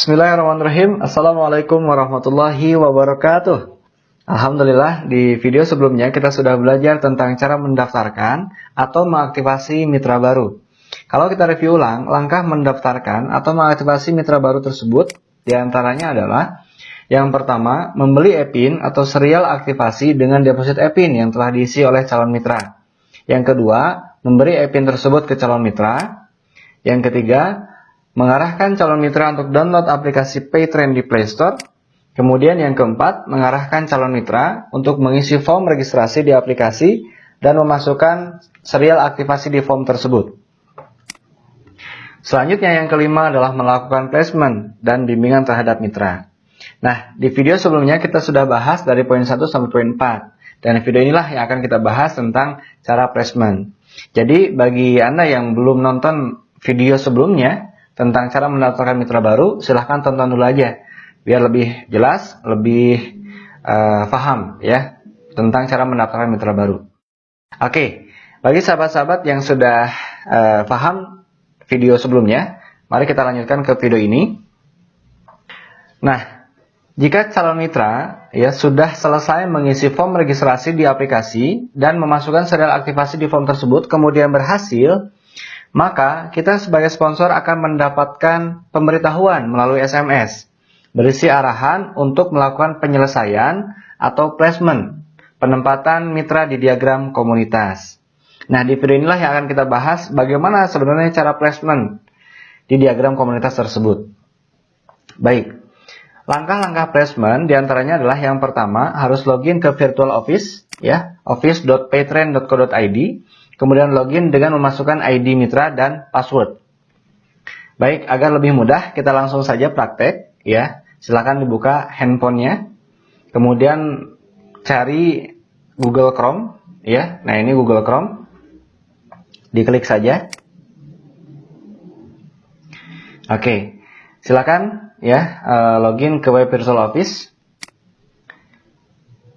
Bismillahirrahmanirrahim. Assalamualaikum warahmatullahi wabarakatuh. Alhamdulillah, di video sebelumnya kita sudah belajar tentang cara mendaftarkan atau mengaktifasi mitra baru. Kalau kita review ulang, langkah mendaftarkan atau mengaktifasi mitra baru tersebut diantaranya adalah yang pertama, membeli e-pin atau serial aktivasi dengan deposit e-pin yang telah diisi oleh calon mitra. Yang kedua, memberi e-pin tersebut ke calon mitra. Yang ketiga, mengarahkan calon mitra untuk download aplikasi Paytrend di Play Store. Kemudian yang keempat, mengarahkan calon mitra untuk mengisi form registrasi di aplikasi dan memasukkan serial aktivasi di form tersebut. Selanjutnya yang kelima adalah melakukan placement dan bimbingan terhadap mitra. Nah, di video sebelumnya kita sudah bahas dari poin 1 sampai poin 4. Dan video inilah yang akan kita bahas tentang cara placement. Jadi bagi Anda yang belum nonton video sebelumnya tentang cara mendaftarkan mitra baru, silahkan tonton dulu aja biar lebih jelas, lebih paham ya tentang cara mendaftarkan mitra baru. Oke, bagi sahabat-sahabat yang sudah paham video sebelumnya, mari kita lanjutkan ke video ini. Nah, jika calon mitra ya sudah selesai mengisi form registrasi di aplikasi dan memasukkan serial aktivasi di form tersebut, kemudian berhasil, maka kita sebagai sponsor akan mendapatkan pemberitahuan melalui SMS berisi arahan untuk melakukan penyelesaian atau placement, penempatan mitra di diagram komunitas. Nah, di video inilah yang akan kita bahas bagaimana sebenarnya cara placement di diagram komunitas tersebut. Baik, langkah-langkah placement diantaranya adalah yang pertama harus login ke Virtual Office, ya, office.paytrend.co.id. Kemudian login dengan memasukkan ID mitra dan password. Baik, agar lebih mudah kita langsung saja praktek ya. Silakan dibuka handphonenya. Kemudian cari Google Chrome ya. Nah, ini Google Chrome. Diklik saja. Oke. Silakan ya login ke web Virtual Office.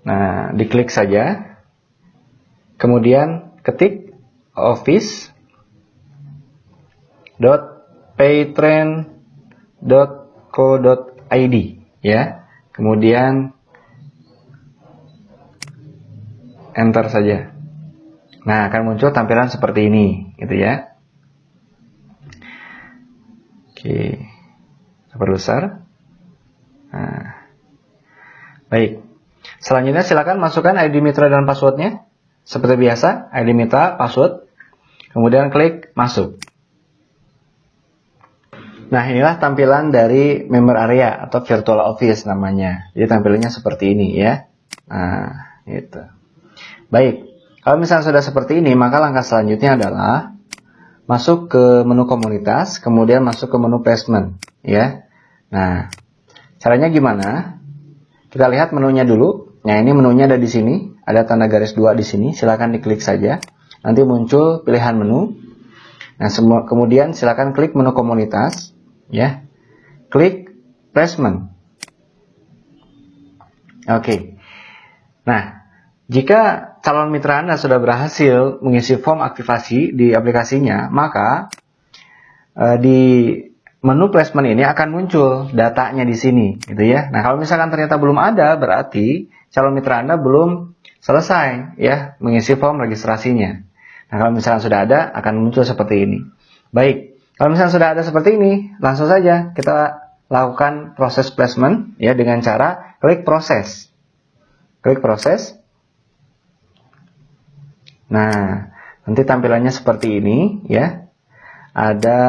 Nah, diklik saja. Kemudian ketik office.paytrend.co.id ya. Kemudian enter saja. Nah, akan muncul tampilan seperti ini gitu ya. Oke. Perbesar. Nah. Baik. Selanjutnya silakan masukkan ID mitra dan passwordnya. Seperti biasa, ID mitra, password, kemudian klik masuk. Nah, inilah tampilan dari member area atau virtual office namanya. Jadi tampilannya seperti ini ya. Nah, itu. Baik, kalau misalnya sudah seperti ini, maka langkah selanjutnya adalah masuk ke menu komunitas, kemudian masuk ke menu placement ya. Nah, caranya gimana? Kita lihat menunya dulu. Nah, ini menunya ada di sini. Ada tanda garis 2 di sini, silakan diklik saja. Nanti muncul pilihan menu. Nah, kemudian silakan klik menu komunitas, ya. Klik placement. Oke. Nah, jika calon mitra Anda sudah berhasil mengisi form aktivasi di aplikasinya, maka di menu placement ini akan muncul datanya di sini, gitu ya. Nah, kalau misalkan ternyata belum ada, berarti calon mitra Anda belum selesai ya mengisi form registrasinya. Nah, kalau misalnya sudah ada, akan muncul seperti ini. Baik, kalau misalnya sudah ada seperti ini, langsung saja kita lakukan proses placement ya dengan cara klik proses. Klik proses. Nah, nanti tampilannya seperti ini ya. Ada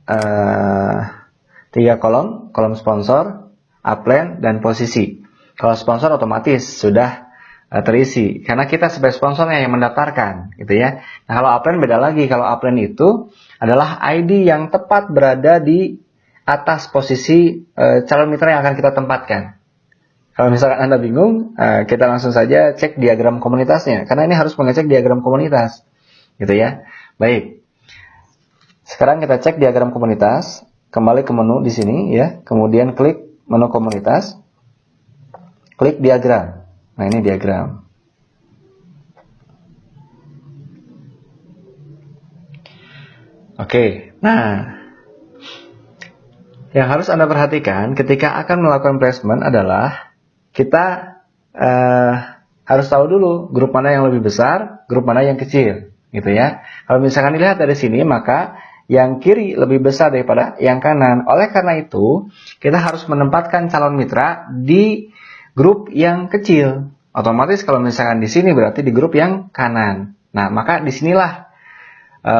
3 kolom, kolom sponsor, upline, dan posisi. Kalau sponsor otomatis sudah terisi karena kita sebagai sponsornya yang mendaftarkan gitu ya. Nah, kalau upline beda lagi. Kalau upline itu adalah ID yang tepat berada di atas posisi calon mitra yang akan kita tempatkan. Kalau misalkan Anda bingung, kita langsung saja cek diagram komunitasnya karena ini harus mengecek diagram komunitas gitu ya. Baik. Sekarang kita cek diagram komunitas, kembali ke menu di sini ya. Kemudian klik menu komunitas. Klik diagram. Nah, ini diagram. Oke, nah Yang harus Anda perhatikan ketika akan melakukan placement adalah kita harus tahu dulu grup mana yang lebih besar, grup mana yang kecil, gitu ya. Kalau misalkan dilihat dari sini, maka yang kiri lebih besar daripada yang kanan. Oleh karena itu, kita harus menempatkan calon mitra di grup yang kecil. Otomatis kalau misalkan di sini berarti di grup yang kanan. Nah, maka disinilah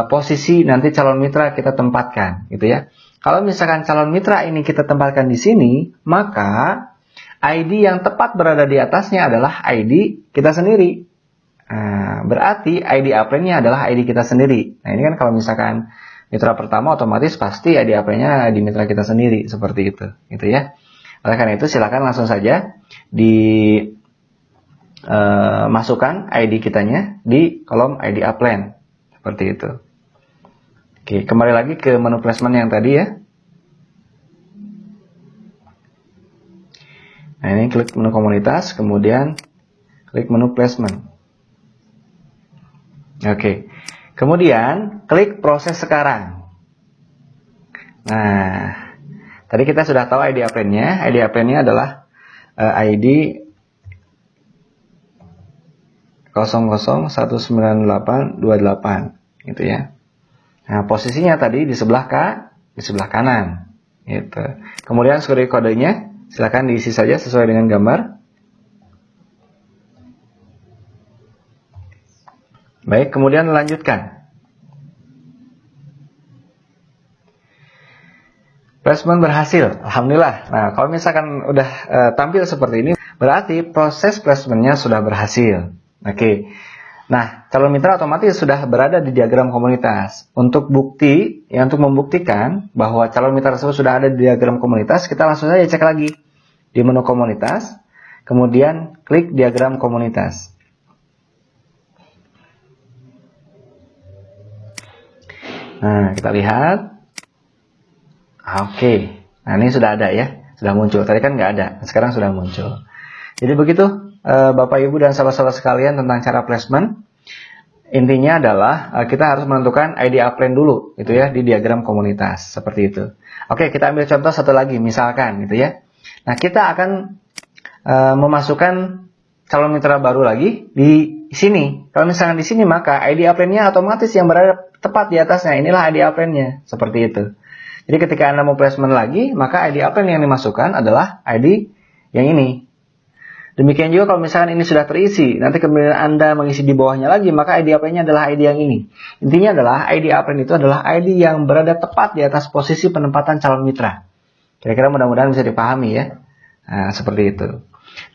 posisi nanti calon mitra kita tempatkan, gitu ya. Kalau misalkan calon mitra ini kita tempatkan di sini, maka ID yang tepat berada di atasnya adalah ID kita sendiri. Berarti ID append-nya adalah ID kita sendiri. Nah, ini kan kalau misalkan mitra pertama, otomatis pasti ID append-nya di mitra kita sendiri, seperti itu, gitu ya. Oleh karena itu, silakan langsung saja masukkan ID kitanya di kolom ID append, seperti itu. Oke, kembali lagi ke menu placement yang tadi ya. Nah, ini klik menu komunitas, kemudian klik menu placement. Oke, kemudian klik proses sekarang. Nah, tadi kita sudah tahu ID append-nya. ID append-nya adalah ID 00198288, gitu ya. Nah, posisinya tadi di sebelah kanan, gitu. Kemudian security kodenya silakan diisi saja sesuai dengan gambar. Baik, kemudian lanjutkan. Placement berhasil, alhamdulillah. Nah, kalau misalkan udah tampil seperti ini, berarti proses placementnya sudah berhasil. Oke. Nah, calon mitra otomatis sudah berada di diagram komunitas. Untuk bukti, ya untuk membuktikan bahwa calon mitra tersebut sudah ada di diagram komunitas, kita langsung saja cek lagi di menu komunitas, kemudian klik diagram komunitas. Nah, kita lihat. Oke. Nah, ini sudah ada ya, sudah muncul. Tadi kan nggak ada, sekarang sudah muncul. Jadi begitu Bapak Ibu dan sahabat-sahabat sekalian tentang cara placement. Intinya adalah kita harus menentukan ID append dulu, gitu ya, di diagram komunitas seperti itu. Oke, kita ambil contoh satu lagi, misalkan, gitu ya. Nah, kita akan memasukkan calon mitra baru lagi di sini. Kalau misalkan di sini, maka ID append-nya otomatis yang berada tepat di atasnya. Inilah ID append-nya, seperti itu. Jadi ketika Anda mau placement lagi, maka ID append yang dimasukkan adalah ID yang ini. Demikian juga kalau misalkan ini sudah terisi, nanti kemudian Anda mengisi di bawahnya lagi, maka ID append-nya adalah ID yang ini. Intinya adalah ID append itu adalah ID yang berada tepat di atas posisi penempatan calon mitra. Kira-kira mudah-mudahan bisa dipahami ya. Nah, seperti itu.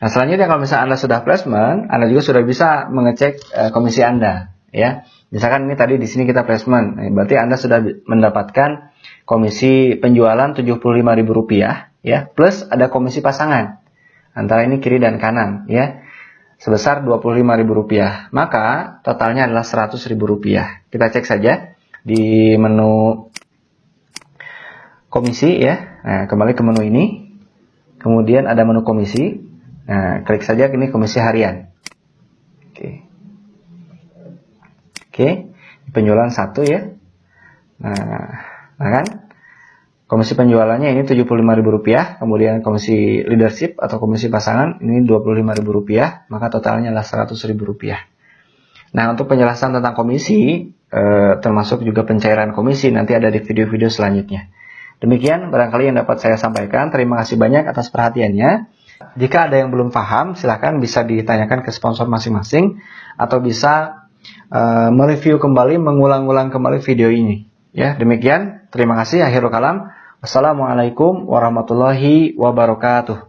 Nah, selanjutnya kalau misalkan Anda sudah placement, Anda juga sudah bisa mengecek komisi Anda, ya. Misalkan ini tadi di sini kita placement, berarti Anda sudah mendapatkan komisi penjualan Rp75.000, ya, plus ada komisi pasangan. Antara ini kiri dan kanan, ya, sebesar Rp25.000. Maka totalnya adalah Rp100.000. Kita cek saja di menu komisi, ya. Nah, kembali ke menu ini, kemudian ada menu komisi. Nah, klik saja ini komisi harian. Oke, penjualan 1 ya. Nah kan? Komisi penjualannya ini Rp75.000, kemudian komisi leadership atau komisi pasangan ini Rp25.000, maka totalnya adalah Rp100.000. Nah, untuk penjelasan tentang komisi, termasuk juga pencairan komisi, nanti ada di video-video selanjutnya. Demikian barangkali yang dapat saya sampaikan. Terima kasih banyak atas perhatiannya. Jika ada yang belum paham, silakan bisa ditanyakan ke sponsor masing-masing, atau bisa mereview kembali, mengulang-ulang kembali video ini. Ya, demikian. Terima kasih. Akhirul kalam. Wassalamualaikum warahmatullahi wabarakatuh.